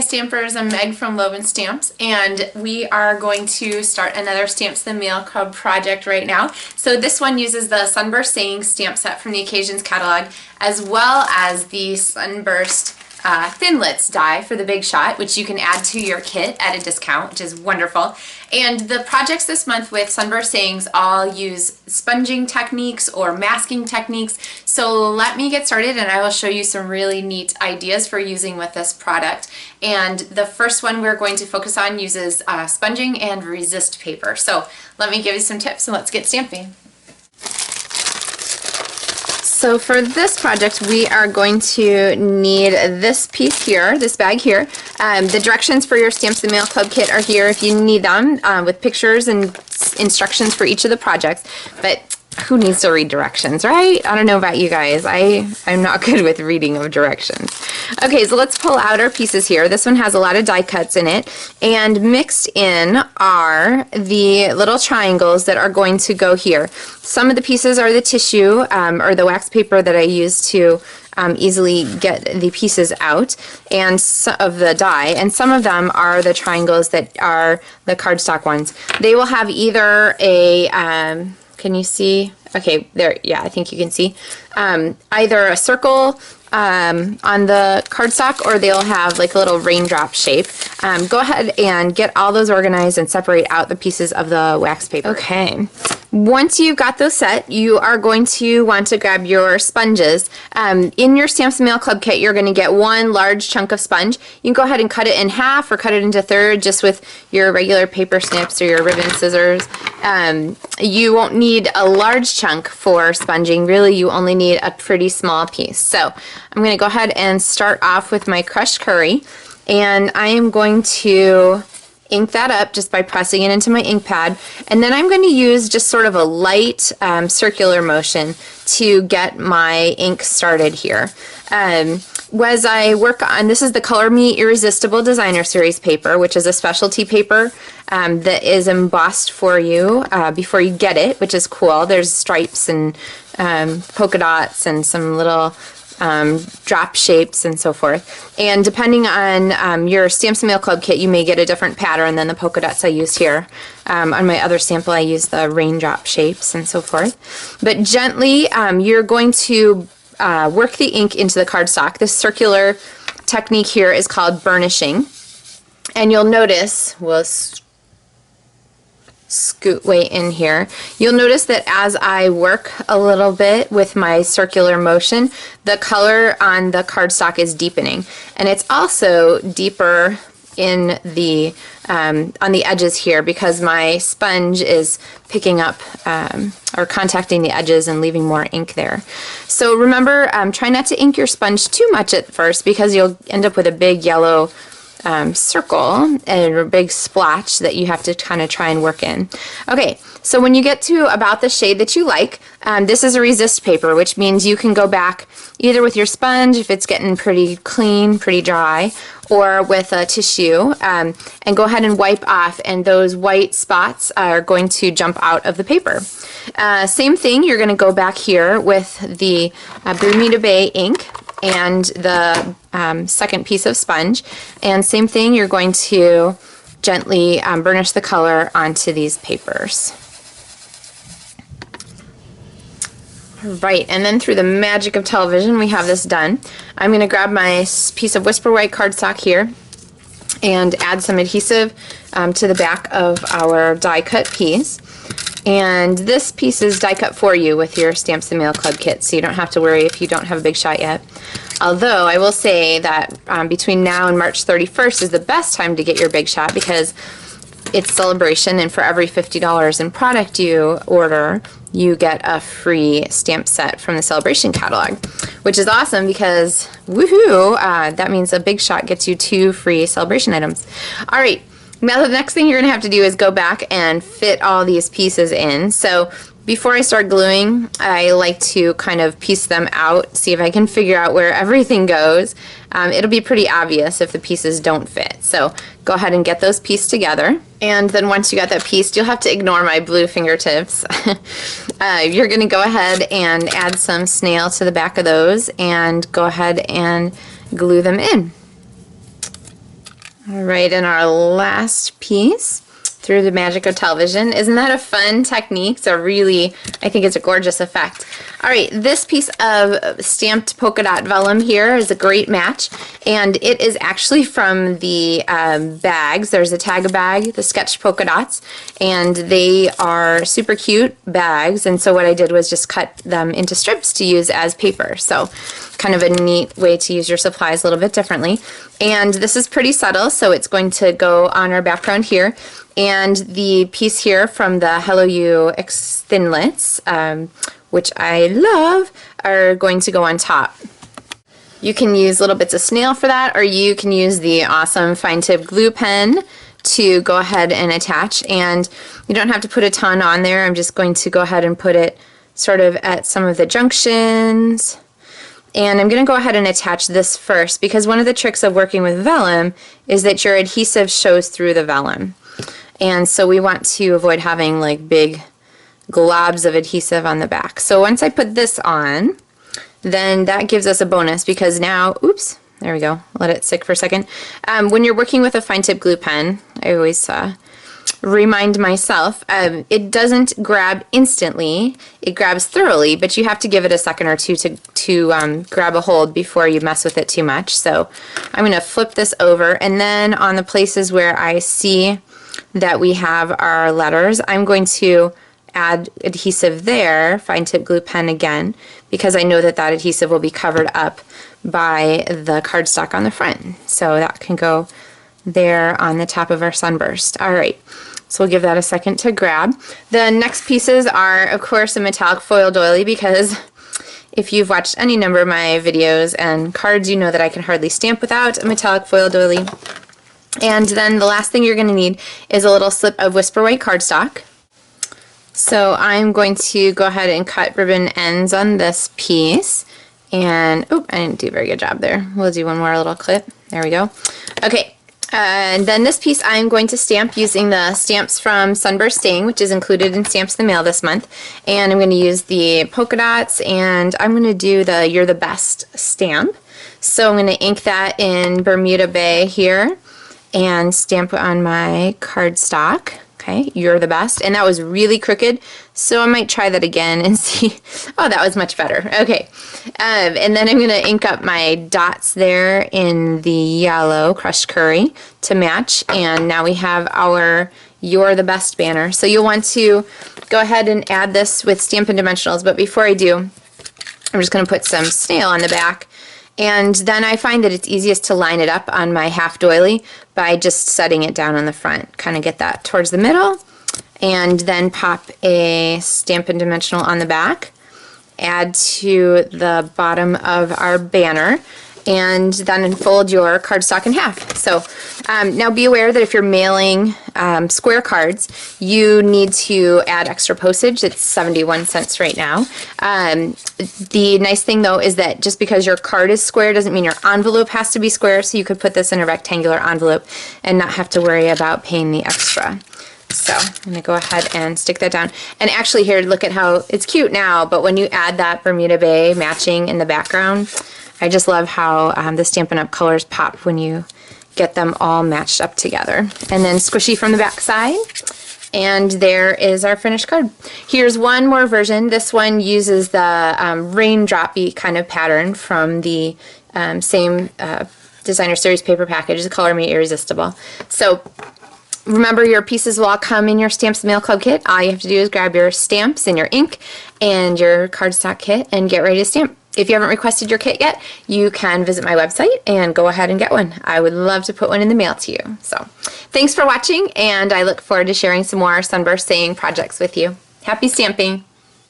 Hi Stampers, I'm Meg from Loven Stamps, and we are going to start another Stamps the Mail Club project right now. So this one uses the Sunburst Sayings stamp set from the Occasions catalog, as well as the Sunburst Thinlits die for the Big Shot, which you can add to your kit at a discount, which is wonderful. And the projects this month with Sunburst Sayings all use sponging techniques or masking techniques. So let me get started and I will show you some really neat ideas for using with this product. And the first one we're going to focus on uses sponging and resist paper. So let me give you some tips and let's get stamping. So for this project, we are going to need this piece here, this bag here. The directions for your Stamps the Mail Club kit are here if you need them, with pictures and instructions for each of the projects. But who needs to read directions, right? I don't know about you guys. I'm not good with reading of directions. Okay, so let's pull out our pieces here. This one has a lot of die cuts in it, and mixed in are the little triangles that are going to go here. Some of the pieces are the tissue or the wax paper that I use to easily get the pieces out and of the die, and some of them are the triangles that are the cardstock ones. They will have either a can you see? Okay, there, yeah, I think you can see. Either a circle on the cardstock, or they'll have like a little raindrop shape. Go ahead and get all those organized and separate out the pieces of the wax paper. Okay, once you've got those set, you are going to want to grab your sponges. In your Stamps the Mail Club kit, you're going to get one large chunk of sponge. You can go ahead and cut it in half or cut it into thirds just with your regular paper snips or your ribbon scissors. You won't need a large chunk for sponging. Really, you only need a pretty small piece. So I'm going to go ahead and start off with my crushed curry, and I am going to ink that up just by pressing it into my ink pad, and then I'm going to use just sort of a light circular motion to get my ink started here. As I work on, this is the Color Me Irresistible Designer Series paper, which is a specialty paper that is embossed for you before you get it, which is cool. There's stripes and polka dots and some little drop shapes and so forth. And depending on your Stamps the Mail Club kit, you may get a different pattern than the polka dots I used here. On my other sample, I used the raindrop shapes and so forth. But gently, you're going to work the ink into the cardstock. This circular technique here is called burnishing. And you'll notice, we'll scoot way in here, you'll notice that as I work a little bit with my circular motion, the color on the cardstock is deepening. And it's also deeper in the on the edges here because my sponge is picking up or contacting the edges and leaving more ink there. So remember, try not to ink your sponge too much at first because you'll end up with a big yellow circle and a big splotch that you have to kind of try and work in. Okay, so when you get to about the shade that you like, this is a resist paper, which means you can go back either with your sponge if it's getting pretty clean, pretty dry, or with a tissue, and go ahead and wipe off, and those white spots are going to jump out of the paper. Same thing, you're going to go back here with the Bermuda Bay ink and the second piece of sponge, and same thing, you're going to gently burnish the color onto these papers. Right, and then through the magic of television, we have this done. I'm going to grab my piece of Whisper White cardstock here and add some adhesive to the back of our die cut piece. And this piece is die cut for you with your Stamps the Mail Club kit, so you don't have to worry if you don't have a big shot yet. Although I will say that between now and March 31st is the best time to get your big shot because it's celebration, and for every $50 in product you order, you get a free stamp set from the Celebration catalog, which is awesome because woohoo, that means a big shot gets you 2 free Celebration items. All right. Now the next thing you're going to have to do is go back and fit all these pieces in. So before I start gluing, I like to kind of piece them out, see if I can figure out where everything goes. It'll be pretty obvious if the pieces don't fit. So go ahead and get those pieced together. And then once you got that pieced, you'll have to ignore my blue fingertips. You're going to go ahead and add some snail to the back of those and go ahead and glue them in. All right, and our last piece, through the magic of television. Isn't that a fun technique? So really, I think it's a gorgeous effect. All right, this piece of stamped polka dot vellum here is a great match, and it is actually from the bags. There's a tag bag, the sketched polka dots, and they are super cute bags, and so what I did was just cut them into strips to use as paper. So kind of a neat way to use your supplies a little bit differently. And this is pretty subtle, so it's going to go on our background here. And the piece here from the Hello You Thinlits, which I love, are going to go on top. You can use little bits of snail for that, or you can use the awesome fine tip glue pen to go ahead and attach. And you don't have to put a ton on there. I'm just going to go ahead and put it sort of at some of the junctions. And I'm going to go ahead and attach this first, because one of the tricks of working with vellum is that your adhesive shows through the vellum. And so we want to avoid having like big globs of adhesive on the back. So once I put this on, then that gives us a bonus, because now, oops, there we go, let it stick for a second. When you're working with a fine tip glue pen, I always remind myself, it doesn't grab instantly, it grabs thoroughly, but you have to give it a second or two to grab a hold before you mess with it too much. So I'm going to flip this over, and then on the places where I see that we have our letters, I'm going to add adhesive there, fine tip glue pen again, because I know that that adhesive will be covered up by the cardstock on the front. So that can go there on the top of our sunburst. All right, so we'll give that a second to grab. The next pieces are, of course, a metallic foil doily, because if you've watched any number of my videos and cards, you know that I can hardly stamp without a metallic foil doily. And then the last thing you're going to need is a little slip of whisper white cardstock. So I'm going to go ahead and cut ribbon ends on this piece. And, oh, I didn't do a very good job there. We'll do one more little clip. There we go. Okay. And then this piece I'm going to stamp using the stamps from Sunburst Staying, which is included in Stamps in the Mail this month. And I'm going to use the polka dots, and I'm going to do the You're the Best stamp. So I'm going to ink that in Bermuda Bay here and stamp on my cardstock. Okay, You're the Best. And that was really crooked, so I might try that again and see. Oh, that was much better. Okay, and then I'm going to ink up my dots there in the yellow crushed curry to match. And now we have our You're the Best banner. So you'll want to go ahead and add this with Stampin' Dimensionals, but before I do, I'm just going to put some snail on the back. And then I find that it's easiest to line it up on my half doily by just setting it down on the front. Kind of get that towards the middle, and then pop a Stampin' Dimensional on the back, add to the bottom of our banner, and then unfold your cardstock in half. So now be aware that if you're mailing square cards, you need to add extra postage. It's 71 cents right now. The nice thing though is that just because your card is square doesn't mean your envelope has to be square, so you could put this in a rectangular envelope and not have to worry about paying the extra. So I'm going to go ahead and stick that down. And actually here, look at how it's cute now, but when you add that Bermuda Bay matching in the background, I just love how the Stampin' Up! Colors pop when you get them all matched up together. And then squishy from the back side. And there is our finished card. Here's one more version. This one uses the raindrop-y kind of pattern from the same Designer Series paper package, the Color Me Irresistible. So remember, your pieces will all come in your Stamps in the Mail Club kit. All you have to do is grab your stamps and your ink and your cardstock kit and get ready to stamp. If you haven't requested your kit yet, you can visit my website and go ahead and get one. I would love to put one in the mail to you. So thanks for watching, and I look forward to sharing some more Sunburst Saying projects with you. Happy stamping!